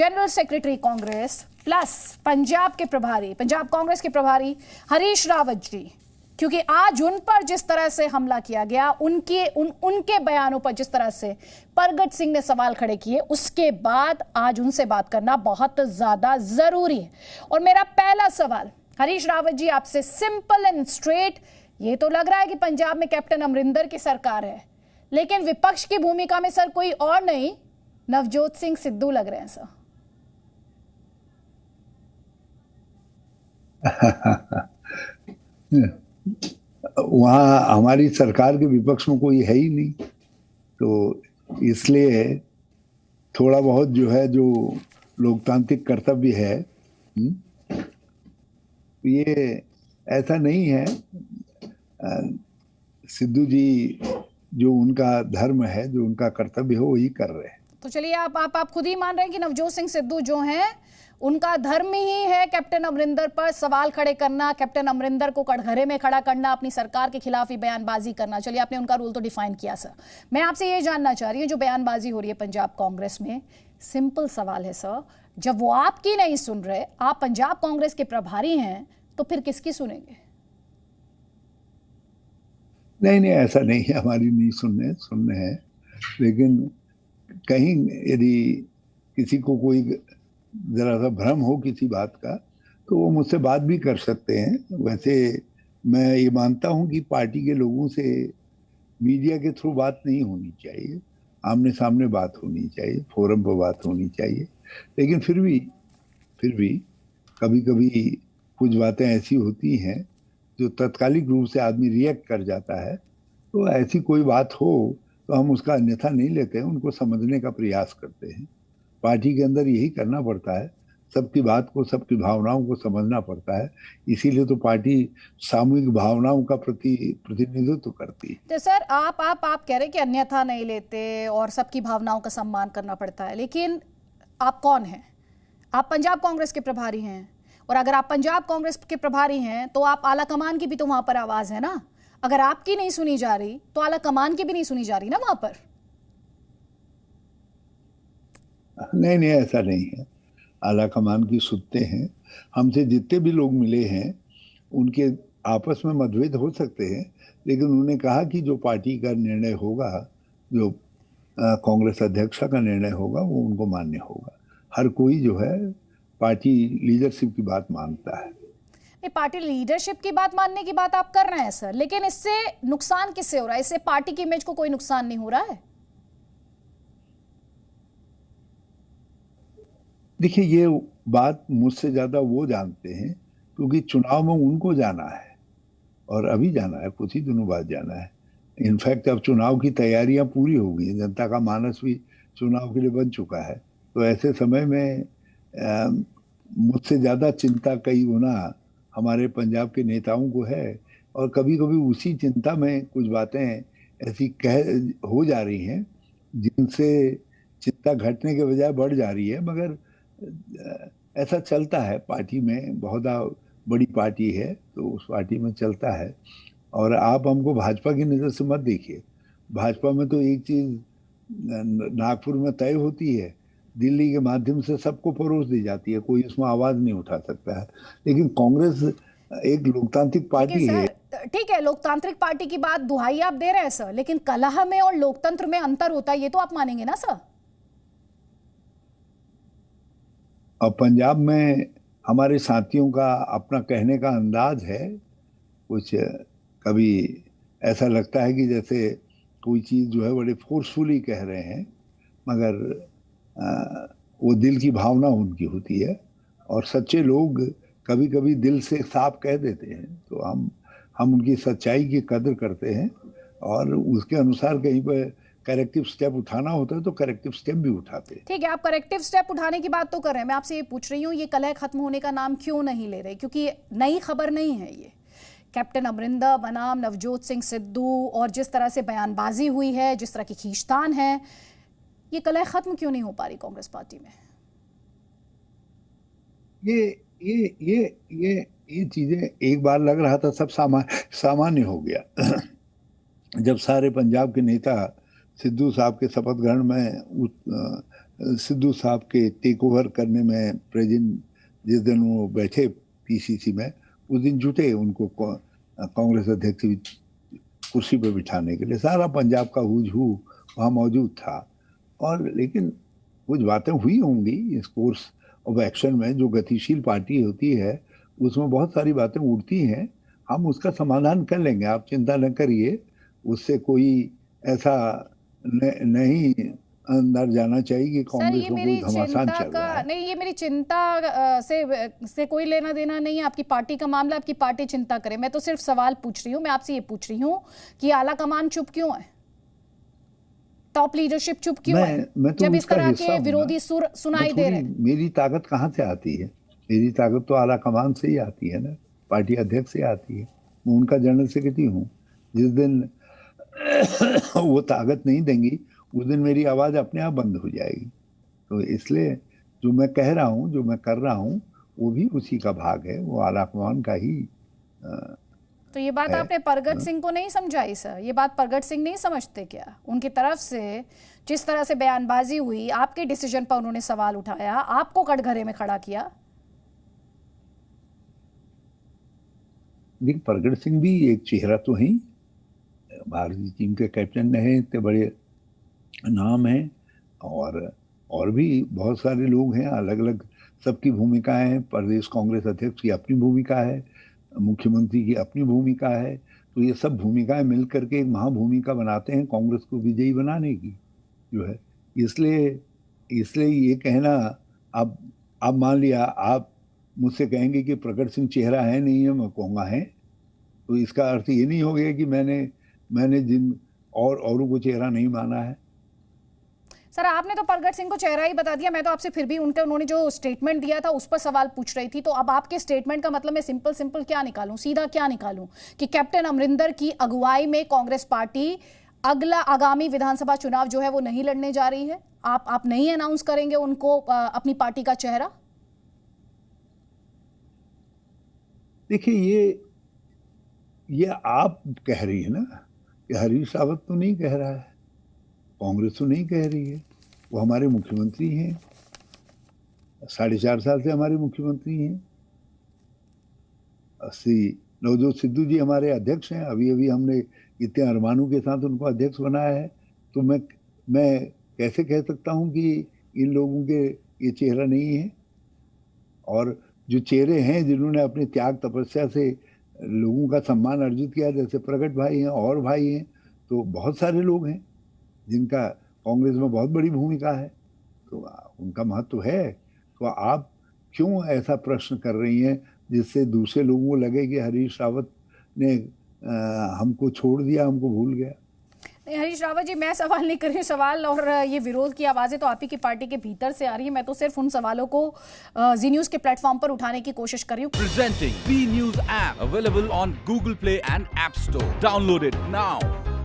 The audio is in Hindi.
General secretary Congress plus Punjab के प्रभारी, पंजाब कांग्रेस के प्रभारी हरीश रावत जी, क्योंकि आज उन पर जिस तरह से हमला किया गया, उनके बयानों पर जिस तरह से परगट सिंह ने सवाल खड़े किए, उसके बाद आज उनसे बात करना बहुत ज्यादा जरूरी है। और मेरा पहला सवाल हरीश रावत जी आपसे सिंपल एंड स्ट्रेट, ये तो लग रहा है कि पंजाब में कैप्टन अमरिंदर की सरकार है, लेकिन विपक्ष की भूमिका में सर कोई और नहीं, नवजोत सिंह सिद्धू लग रहे हैं सर। वहाँ हमारी सरकार के विपक्ष में कोई है ही नहीं, तो इसलिए थोड़ा बहुत जो है, जो लोकतांत्रिक कर्तव्य है, ये ऐसा नहीं है। सिद्धू जी जो उनका धर्म है, जो उनका कर्तव्य है, वही कर रहे हैं। तो चलिए आप खुद ही मान रहे हैं कि नवजोत सिंह सिद्धू जो हैं उनका धर्म ही है कैप्टन अमरिंदर पर सवाल खड़े करना, कैप्टन अमरिंदर को कटघरे में खड़ा करना, अपनी सरकार के खिलाफ ही बयानबाजी करना। चलिए आपने उनका रूल तो डिफाइन किया सर, मैं आपसे ये जानना चाह रही हूँ जो बयानबाजी हो रही है पंजाब कांग्रेस में, सिंपल सवाल है सर, जब वो आपकी नहीं सुन रहे, आप पंजाब कांग्रेस के प्रभारी हैं, तो फिर किसकी सुनेंगे? नहीं, ऐसा नहीं है, हमारी नहीं सुनने हैं, लेकिन कहीं यदि किसी को कोई जरा सा भ्रम हो किसी बात का, तो वो मुझसे बात भी कर सकते हैं। वैसे मैं ये मानता हूं कि पार्टी के लोगों से मीडिया के थ्रू बात नहीं होनी चाहिए, आमने सामने बात होनी चाहिए, फोरम पर बात होनी चाहिए। लेकिन फिर भी कभी कभी कुछ बातें ऐसी होती हैं जो तत्कालिक रूप से आदमी रिएक्ट कर जाता है, तो ऐसी कोई बात हो तो हम उसका अन्यथा नहीं लेते हैं, उनको समझने का प्रयास करते हैं। पार्टी के अंदर यही करना पड़ता है, सबकी बात को, सबकी भावनाओं को समझना पड़ता है। इसीलिए तो पार्टी सामूहिक भावनाओं का प्रतिनिधित्व करती है। तो सर आप कह रहे हैं कि अन्यथा नहीं लेते और सबकी भावनाओं का सम्मान करना पड़ता है, लेकिन आप कौन हैं? आप पंजाब कांग्रेस के प्रभारी हैं, और अगर आप पंजाब कांग्रेस के प्रभारी हैं तो आप आला कमान की भी तो वहां पर आवाज है ना। अगर आपकी नहीं सुनी जा रही तो आला कमान की भी नहीं सुनी जा रही ना वहां पर। नहीं, ऐसा नहीं है, आला कमान की सुनते हैं। हमसे जितने भी लोग मिले हैं उनके आपस में मतभेद हो सकते हैं, लेकिन उन्होंने कहा कि जो पार्टी का निर्णय होगा, जो कांग्रेस अध्यक्ष का निर्णय होगा, वो उनको मान्य होगा। हर कोई जो है पार्टी लीडरशिप की बात मानता है। पार्टी लीडरशिप की बात मानने की बात आप कर रहे हैं सर, लेकिन इससे नुकसान किससे हो रहा है? इससे पार्टी की इमेज को कोई नुकसान नहीं हो रहा है? देखिए, ये बात मुझसे ज्यादा वो जानते हैं, क्योंकि चुनाव में उनको जाना है, और अभी जाना है, कुछ ही दिनों बाद जाना है। इनफैक्ट अब चुनाव की तैयारियां पूरी हो गई, जनता का मानस भी चुनाव के लिए बन चुका है। तो ऐसे समय में मुझसे ज्यादा चिंता कई गुना हमारे पंजाब के नेताओं को है, और कभी कभी उसी चिंता में कुछ बातें ऐसी हो जा रही हैं जिनसे चिंता घटने के बजाय बढ़ जा रही है। मगर ऐसा चलता है पार्टी में, बहुत बड़ी पार्टी है तो उस पार्टी में चलता है। और आप हमको भाजपा की नज़र से मत देखिए, भाजपा में तो एक चीज नागपुर में तय होती है, दिल्ली के माध्यम से सबको परोस दी जाती है, कोई उसमें आवाज नहीं उठा सकता है। लेकिन कांग्रेस एक लोकतांत्रिक पार्टी है। ठीक है, लोकतांत्रिक पार्टी की बात दुहाई आप दे रहे हैं सर, लेकिन कलह में और लोकतंत्र में अंतर होता है, ये तो आप मानेंगे ना सर। और पंजाब में हमारे साथियों का अपना कहने का अंदाज है, कुछ कभी ऐसा लगता है कि जैसे कोई चीज जो है बड़े फोर्सफुली कह रहे हैं, मगर वो दिल की भावना उनकी होती है, और सच्चे लोग कभी कभी दिल से साफ कह देते हैं। तो हम उनकी सच्चाई की कदर करते हैं, और उसके अनुसार कहीं पर करेक्टिव स्टेप उठाना होता है तो करेक्टिव स्टेप भी उठाते हैं। ठीक है, आप करेक्टिव स्टेप उठाने की बात तो कर रहे हैं, मैं आपसे ये पूछ रही हूँ ये कलह खत्म होने का नाम क्यों नहीं ले रहे? क्योंकि नई खबर नहीं है ये, कैप्टन अमरिंदर बनाम नवजोत सिंह सिद्धू और जिस तरह से बयानबाजी हुई है, जिस तरह की खींचतान है, ये कलह खत्म क्यों नहीं हो पा रही कांग्रेस पार्टी में? ये चीजें एक बार लग रहा था सब सामान्य हो गया जब सारे पंजाब के नेता सिद्धू साहब के शपथ ग्रहण में सिद्धू साहब के टेक ओवर करने में प्रेजेंट जिस दिन वो बैठे पीसीसी में, उस दिन जुटे उनको कांग्रेस अध्यक्ष की कुर्सी पर बिठाने के लिए। सारा पंजाब का हुज हू वहाँ मौजूद था। और लेकिन कुछ बातें हुई होंगी इस कोर्स ऑफ एक्शन में। जो गतिशील पार्टी होती है उसमें बहुत सारी बातें उड़ती हैं, हम उसका समाधान कर लेंगे, आप चिंता न करिए। उससे कोई ऐसा नहीं अंदर जाना चाहिए कि कांग्रेस को कोई घमासान चल रहा है। नहीं, ये मेरी चिंता से कोई लेना देना नहीं है। आपकी पार्टी का मामला, आपकी पार्टी चिंता करे। मैं तो सिर्फ सवाल पूछ रही हूँ। मैं आपसे ये पूछ रही हूँ कि आला कमान चुप क्यों है, टॉप लीडरशिप चुप क्यों है, तो जब इस तरह के विरोधी सुर सुनाई दे रहे? मेरी ताकत कहाँ से आती है? मेरी ताकत तो आला कमान से ही आती है ना, पार्टी अध्यक्ष से आती है। मैं उनका जनरल सेक्रेटरी हूँ। जिस दिन वो ताकत नहीं देंगी उस दिन मेरी आवाज अपने आप बंद हो जाएगी। तो इसलिए जो मैं कह रहा हूँ, जो मैं कर रहा हूँ, वो भी उसी का भाग है, वो आला कमान का ही। तो ये बात आपने परगट सिंह को नहीं समझाई सर? ये बात परगट सिंह नहीं समझते क्या? उनकी तरफ से जिस तरह से बयानबाजी हुई, आपके डिसीजन पर उन्होंने सवाल उठाया, आपको कटघरे में खड़ा किया। देखिए, परगट सिंह भी एक चेहरा तो है, भारतीय टीम के कैप्टन रहे, इतने बड़े नाम है। और भी बहुत सारे लोग हैं, अलग अलग सबकी भूमिकाएं हैं। प्रदेश कांग्रेस अध्यक्ष की अपनी भूमिका है, मुख्यमंत्री की अपनी भूमिका है। तो ये सब भूमिकाएं मिलकर के एक महाभूमिका बनाते हैं कांग्रेस को विजयी बनाने की जो है। इसलिए ये कहना, अब मान लिया आप मुझसे कहेंगे कि प्रगट सिंह चेहरा है नहीं है, मैं कहूँगा है, तो इसका अर्थ ये नहीं हो गया कि मैंने जिन औरों को चेहरा नहीं माना है। सर, आपने तो परगट सिंह को चेहरा ही बता दिया। मैं तो आपसे फिर भी उन्होंने जो स्टेटमेंट दिया था उस पर सवाल पूछ रही थी। तो अब आपके स्टेटमेंट का मतलब मैं सिंपल क्या निकालूं, सीधा क्या निकालूं कि कैप्टन अमरिंदर की अगुवाई में कांग्रेस पार्टी आगामी विधानसभा चुनाव जो है वो नहीं लड़ने जा रही है? आप नहीं अनाउंस करेंगे उनको अपनी पार्टी का चेहरा? देखिए, ये आप कह रही है ना कि हरीश रावत तो नहीं कह रहा है, कांग्रेस तो नहीं कह रही है। वो हमारे मुख्यमंत्री हैं, 4.5 साल से हमारे मुख्यमंत्री हैं। नवजोत सिद्धू जी हमारे अध्यक्ष हैं। अभी हमने इतने अरमानों के साथ उनको अध्यक्ष बनाया है। तो मैं कैसे कह सकता हूं कि इन लोगों के ये चेहरा नहीं है? और जो चेहरे हैं जिन्होंने अपने त्याग तपस्या से लोगों का सम्मान अर्जित किया, जैसे प्रगट भाई हैं और भाई हैं, तो बहुत सारे लोग हैं जिनका कांग्रेस में बहुत बड़ी भूमिका है, तो उनका महत्व है। तो आप क्यों ऐसा प्रश्न कर रही हैं जिससे दूसरे लोगों को लगे कि हरीश रावत ने हमको छोड़ दिया, हमको भूल गया? नहीं हरीश रावत जी, मैं सवाल नहीं कर रही हूँ। सवाल और ये विरोध की आवाज़ें तो आप ही की पार्टी के भीतर से आ रही है। मैं तो सिर्फ उन सवालों को जी न्यूज़ के प्लेटफॉर्म पर उठाने की कोशिश कर रही हूँ। Presenting Zee News app available on Google Play and App Store. Download it now.